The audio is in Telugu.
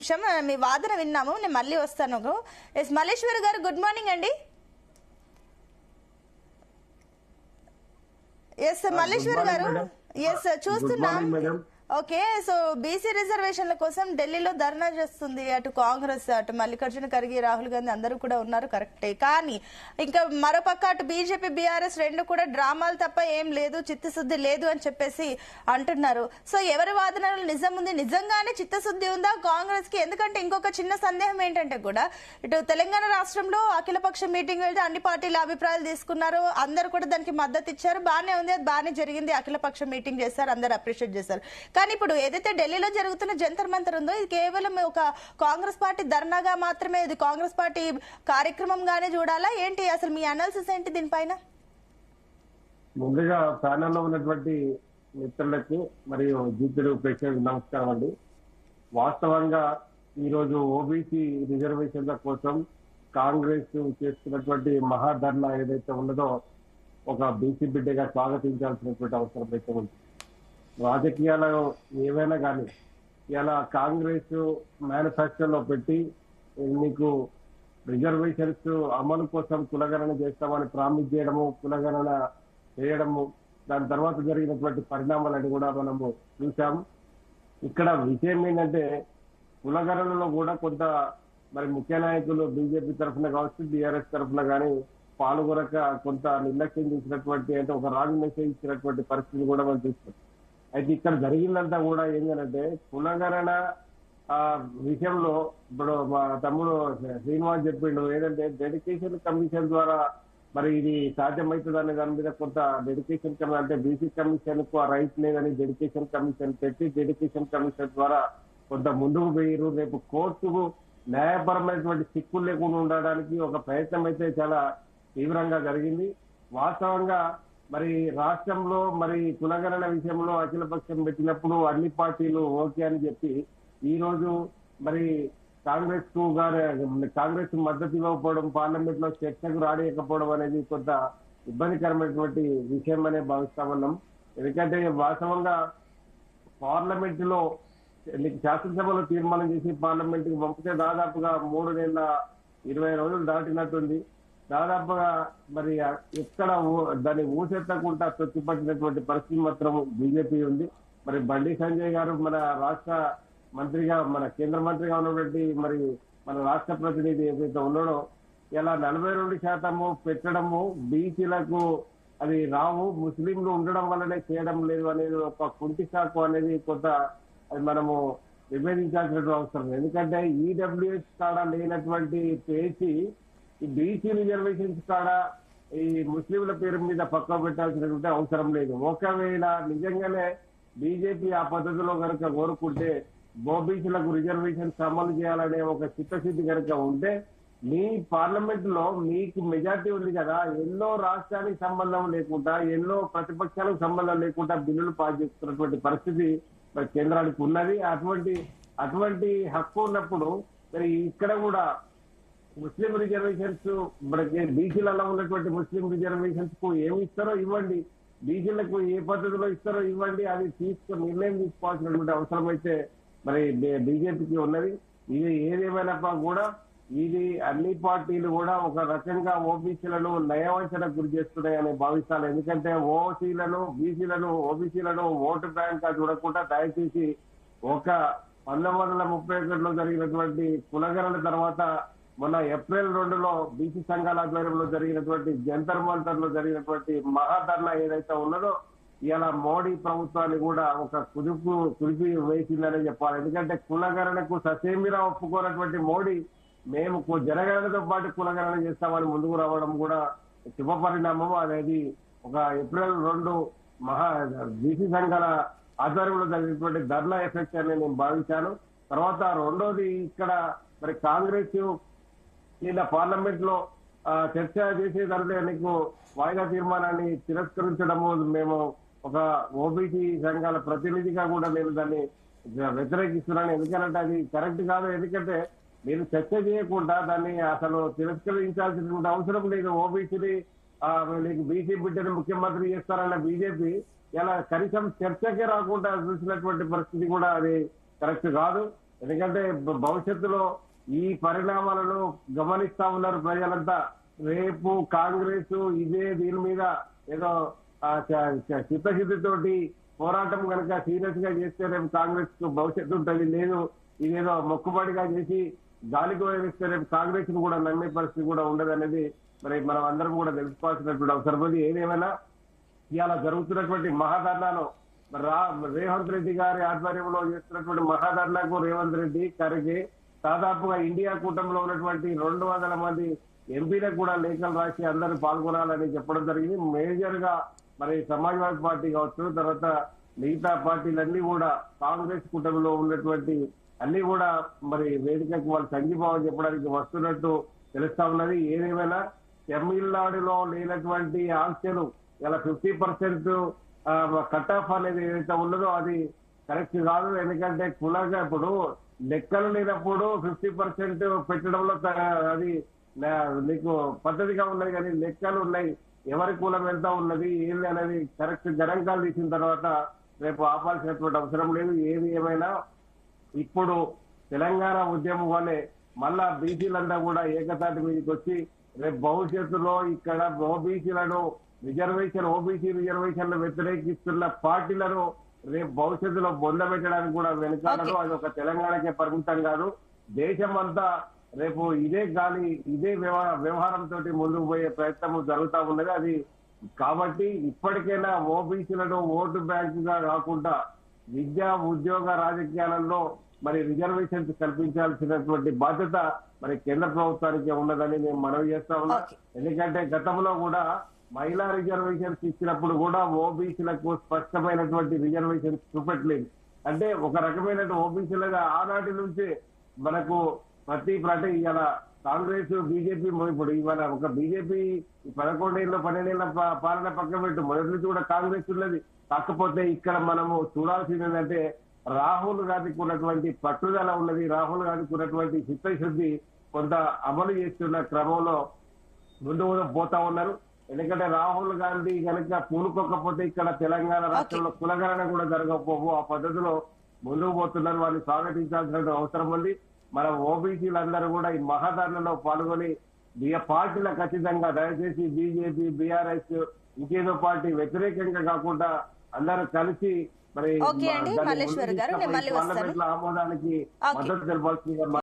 నిమిషం మీ వాదన విన్నాము. నేను మళ్ళీ వస్తాను. ఎస్ మల్లేశ్వర్ గారు, గుడ్ మార్నింగ్ అండి. ఎస్ మల్లేశ్వర్ గారు, ఎస్ చూస్తున్నాం. ఓకే, సో బీసీ రిజర్వేషన్ల కోసం ఢిల్లీలో ధర్నా చేస్తుంది అటు కాంగ్రెస్, అటు మల్లికార్జున ఖర్గే, రాహుల్ గాంధీ అందరూ కూడా ఉన్నారు, కరెక్టే. కానీ ఇంకా మరోపక్క అటు బీజేపీ, బీఆర్ఎస్ రెండు కూడా డ్రామాలు తప్ప ఏం లేదు, చిత్తశుద్ధి లేదు అని చెప్పేసి అంటున్నారు. సో ఎవరి వాదనలు నిజం ఉంది? నిజంగానే చిత్తశుద్ధి ఉందా కాంగ్రెస్ కి? ఎందుకంటే ఇంకొక చిన్న సందేహం ఏంటంటే కూడా ఇటు తెలంగాణ రాష్ట్రంలో అఖిలపక్ష మీటింగ్ వెళ్తే అన్ని పార్టీల అభిప్రాయాలు తీసుకున్నారు, అందరూ కూడా దానికి మద్దతు ఇచ్చారు, బాగానే ఉంది, అది బాగానే జరిగింది, అఖిలపక్ష మీటింగ్ చేశారు, అందరు అప్రిషియేట్ చేశారు. కానీ ఇప్పుడు ఏదైతే ఢిల్లీలో జరుగుతున్న జంతర్ మంతర్ ఉందో ఇది కేవలం ఒక కాంగ్రెస్ పార్టీ ధర్నాగా మాత్రమే, ఇది కాంగ్రెస్ పార్టీ కార్యక్రమంగానే చూడాలా ఏంటి? అసలు మీ అనాలిసిస్ ఏంటి దీనిపైన? ముందుగా ప్యానెల్లో ఉన్నటువంటి మిత్రులకి మరియు జీతులు ప్రేక్షకులకు నమస్కారం అండి. వాస్తవంగా ఈరోజు ఓబీసీ రిజర్వేషన్ల కోసం కాంగ్రెస్ చేస్తున్నటువంటి మహాధర్నా ఏదైతే ఉన్నదో ఒక బీసీ బిడ్డగా స్వాగతించాల్సినటువంటి అవసరం అయితే ఉంది. రాజకీయాలు ఏవైనా కానీ ఇలా కాంగ్రెస్ మేనిఫెస్టోలో పెట్టి నీకు రిజర్వేషన్స్ అమలు కోసం కులగణన చేస్తామని ప్రామిస్ చేయడము, కులగణన చేయడము, దాని తర్వాత జరిగినటువంటి పరిణామాలని కూడా మనము చూసాము. ఇక్కడ విషయం ఏంటంటే కులగణనలో కూడా కొంత మరి ముఖ్య నాయకులు బీజేపీ తరఫున కావచ్చు, బీఆర్ఎస్ తరఫున కానీ పాల్గొనక కొంత నిర్లక్ష్యం చేసినటువంటి, అంటే ఒక రాంగ్ మెసేజ్ ఇచ్చినటువంటి పరిస్థితి కూడా మనం చూస్తాం. అయితే ఇక్కడ జరిగిందంతా కూడా ఏంటంటే కులగణన విషయంలో ఇప్పుడు మా తమ్ముడు శ్రీనివాస్ చెప్పిండు ఏదంటే డెడికేషన్ కమిషన్ ద్వారా మరి ఇది సాధ్యమవుతుంది అనే దాని మీద కొంత డెడికేషన్ కమిషన్, అంటే బీసీ కమిషన్ కు రైట్ లేదని డెడికేషన్ కమిషన్ పెట్టి డెడికేషన్ కమిషన్ ద్వారా కొంత ముందుకు పోయారు. రేపు కోర్టుకు న్యాయపరమైనటువంటి చిక్కులు లేకుండా ఉండడానికి ఒక ప్రయత్నం అయితే చాలా తీవ్రంగా జరిగింది. వాస్తవంగా మరి రాష్ట్రంలో మరి కులగణన విషయంలో అఖిలపక్షం పెట్టినప్పుడు అన్ని పార్టీలు ఓకే అని చెప్పి ఈ రోజు మరి కాంగ్రెస్ మద్దతు ఇవ్వకపోవడం, పార్లమెంట్ లో చర్చకు రానియకపోవడం అనేది కొంత ఇబ్బందికరమైనటువంటి విషయం అనే భావిస్తా ఉన్నాం. ఎందుకంటే వాస్తవంగా పార్లమెంట్ లో శాసనసభలో తీర్మానం చేసి పార్లమెంట్ కి పంపితే దాదాపుగా 3 నెలల 20 రోజులు దాటినట్టుంది. దాదాపుగా మరి ఎక్కడ దాన్ని ఊసెత్తకుండా తొక్కిపట్టినటువంటి పరిస్థితి మాత్రం బీజేపీ ఉంది. మరి బండి సంజయ్ గారు మన రాష్ట్ర మంత్రిగా, మన కేంద్ర మంత్రిగా ఉన్నటువంటి మరి మన రాష్ట్ర ప్రతినిధి ఏదైతే ఉన్నాడో ఇలా 42% పెట్టడము బీసీలకు అది రావు, ముస్లింలు ఉండడం వల్లనే చేయడం లేదు అనేది ఒక కుంటి సాకు అనేది కొంత అది మనము విభేదించాల్సిన అవసరం. ఎందుకంటే ఈడబ్ల్యూఎస్ కాడ లేనటువంటి పేసి ఈ బీసీ రిజర్వేషన్స్ కాడ ఈ ముస్లింల పేరు మీద పక్క పెట్టాల్సినటువంటి అవసరం లేదు. ఒకవేళ నిజంగానే బీజేపీ ఆ పద్ధతిలో కనుక కోరుకుంటే ఓబీసీలకు రిజర్వేషన్స్ అమలు చేయాలనే ఒక చిత్తశుద్ధి కనుక ఉంటే మీ పార్లమెంట్ లో మీకు మెజార్టీ ఉంది కదా, ఎన్నో రాష్ట్రానికి సంబంధం లేకుండా, ఎన్నో ప్రతిపక్షాలకు సంబంధం లేకుండా బిల్లులు పాస్ చేస్తున్నటువంటి పరిస్థితి మరి కేంద్రానికి ఉన్నది. అటువంటి హక్కు ఉన్నప్పుడు మరి ఇక్కడ కూడా ముస్లిం రిజర్వేషన్స్ బీసీలలో ఉన్నటువంటి ముస్లిం రిజర్వేషన్స్ కు ఏమి ఇస్తారో ఇవ్వండి, బీసీలకు ఏ పద్ధతిలో ఇస్తారో ఇవ్వండి, అది నిర్ణయం తీసుకోవాల్సినటువంటి అవసరం అయితే మరి బీజేపీకి ఉన్నది. ఇది ఏదేమైనా కూడా ఇది అన్ని పార్టీలు కూడా ఒక రకంగా ఓబీసీలను నయవంచనకు గురి చేస్తున్నాయని భావిస్తాను. ఎందుకంటే ఓబీసీలను ఓటు బ్యాంక్ గా చూడకుండా దయచేసి ఒక 1931లో జరిగినటువంటి కులగణన తర్వాత మొన్న ఏప్రిల్ 2లో బీసీ సంఘాల ఆధ్వర్యంలో జరిగినటువంటి జంతర్ మంతర్ లో జరిగినటువంటి మహాధర్నా ఏదైతే ఉన్నదో ఇలా మోడీ ప్రభుత్వాన్ని కూడా ఒక కుదిపి వేసిందనే చెప్పాలి. ఎందుకంటే కులగణనకు ససేమిరా ఒప్పుకోనటువంటి మోడీ మేము జనగణనతో పాటు కులగణన చేస్తామని ముందుకు రావడం కూడా శుభ పరిణామం అనేది ఒక ఏప్రిల్ 2 బీసీ సంఘాల ఆధ్వర్యంలో జరిగినటువంటి ధర్నా ఎఫెక్ట్ అని నేను భావించాను. తర్వాత రెండోది ఇక్కడ మరి కాంగ్రెస్ నిన్న పార్లమెంట్ లో చర్చ చేసే దాంట్లో నీకు వాయిదా తీర్మానాన్ని తిరస్కరించడము మేము ఒక ఓబీసీ సంఘాల ప్రతినిధిగా కూడా నేను దాన్ని వ్యతిరేకిస్తున్నాను. ఎందుకంటే అది కరెక్ట్ కాదు. ఎందుకంటే మీరు చర్చ చేయకుండా దాన్ని అసలు తిరస్కరించాల్సినటువంటి అవసరం లేదు. ఓబీసీని నీకు బీసీ బిడ్డని ముఖ్యమంత్రి చేస్తారన్న బీజేపీ ఇలా కనీసం చర్చకే రాకుండా చూసినటువంటి పరిస్థితి కూడా అది కరెక్ట్ కాదు. ఎందుకంటే భవిష్యత్తులో ఈ పరిణామాలను గమనిస్తా ఉన్నారు ప్రజలంతా. రేపు కాంగ్రెస్ ఇదే దీని మీద ఏదో చిత్తశుద్ధితోటి పోరాటం కనుక సీరియస్ గా చేస్తే రేపు కాంగ్రెస్ కు భవిష్యత్తు ఉంటుంది. లేదు ఇదేదో మొక్కుబడిగా చేసి గాలికి వదిలిస్తే రేపు కాంగ్రెస్ ను కూడా నమ్మే పరిస్థితి కూడా ఉండదు అనేది మరి మనం అందరం కూడా తెలుసుకోవాల్సినటువంటి అవసరం ఉంది. ఏదేమైనా ఇవాళ జరుగుతున్నటువంటి మహాధర్నాను రేవంత్ రెడ్డి గారి ఆధ్వర్యంలో చేస్తున్నటువంటి మహాధర్నాకు రేవంత్ రెడ్డి ఖర్గే దాదాపుగా ఇండియా కూటమిలో ఉన్నటువంటి 200 మంది ఎంపీలకు కూడా లేఖలు రాసి అందరూ పాల్గొనాలని చెప్పడం జరిగింది. మేజర్ గా మరి సమాజ్వాదీ పార్టీ కావచ్చు, తర్వాత మిగతా పార్టీలన్నీ కూడా కాంగ్రెస్ కూటమిలో ఉన్నటువంటి అన్ని కూడా మరి వేదికకు వాళ్ళు సంఘీభావం చెప్పడానికి వస్తున్నట్టు తెలుస్తా ఉన్నది. ఏదేమైనా తమిళనాడులో లేనటువంటి ఆంక్షలు ఇలా 50% కట్ ఆఫ్ అనేది ఏదైతే ఉన్నదో అది కరెక్ట్ కాదు. ఎందుకంటే కులంగా ఇప్పుడు లెక్కలు లేనప్పుడు 50% పెట్టడంలో అది నీకు పద్ధతిగా ఉన్నది, కానీ లెక్కలు ఉన్నాయి, ఎవరి కులం ఎంత ఉన్నది ఏంది అనేది కరెక్ట్ గణాంకాలు తీసిన తర్వాత రేపు ఆపాల్సినటువంటి అవసరం లేదు. ఏది ఏమైనా ఇప్పుడు తెలంగాణ ఉద్యమం వల్లే మళ్ళా బీసీలంతా కూడా ఏకతాటి మీదకి వచ్చి రేపు భవిష్యత్తులో ఇక్కడ ఓబీసీలను ఓబీసీ రిజర్వేషన్లు వ్యతిరేకిస్తున్న పార్టీలను రేపు భవిష్యత్తులో బొందబెట్టడానికి కూడా వెనుకాడరు. అది ఒక తెలంగాణకే పరిమితం కాదు, దేశం అంతా రేపు ఇదే గాలి ఇదే వ్యవహారంతో ముందుకు పోయే ప్రయత్నం జరుగుతూ ఉన్నది. అది కాబట్టి ఇప్పటికైనా ఓబీసీలను ఓటు బ్యాంకుగా కాకుండా విద్యా ఉద్యోగ రాజకీయాలలో మరి రిజర్వేషన్స్ కల్పించాల్సినటువంటి బాధ్యత మరి కేంద్ర ప్రభుత్వానికి ఉన్నదని మేము మనవి చేస్తా ఉన్నాం. ఎందుకంటే గతంలో కూడా మహిళా రిజర్వేషన్స్ ఇచ్చినప్పుడు కూడా ఓబీసీలకు స్పష్టమైనటువంటి రిజర్వేషన్స్ చూపెట్టలేదు. అంటే ఒక రకమైన ఓబీసీలుగా ఆనాటి నుంచి మనకు ప్రతి ఇలా కాంగ్రెస్ బీజేపీ ఇప్పుడు ఇవాళ ఒక బీజేపీ 11 ఏళ్ళ 12 ఏళ్ళ పాలన పక్కన పెట్టు, మొదటి నుంచి కూడా కాంగ్రెస్ ఉన్నది. కాకపోతే ఇక్కడ మనము చూడాల్సింది ఏంటంటే రాహుల్ గాంధీకి ఉన్నటువంటి పట్టుదల ఉన్నది, రాహుల్ గాంధీకి ఉన్నటువంటి చిత్తశుద్ధి కొంత అమలు చేస్తున్న క్రమంలో ముందు పోతా ఉన్నారు. ఎందుకంటే రాహుల్ గాంధీ కనుక పూనుకోకపోతే ఇక్కడ తెలంగాణ రాష్ట్రంలో కులగణన కూడా జరగకపోవు. ఆ పద్ధతిలో ముందుకు పోతున్నారు, వారిని స్వాగతించాల్సిన అవసరం ఉంది. మన ఓబీసీలందరూ కూడా ఈ మహాధర్నాలో పాల్గొని పార్టీలకు ఖచ్చితంగా దయచేసి బీజేపీ బీఆర్ఎస్ ఇంకేదో పార్టీ వ్యతిరేకంగా కాకుండా అందరూ కలిసి మరి ఓకే అండి మల్లేశ్వర్ గారు, నేను మళ్ళీ వస్తాను. ఆమోదానికి మద్దతు తెలపాల్సిందిగా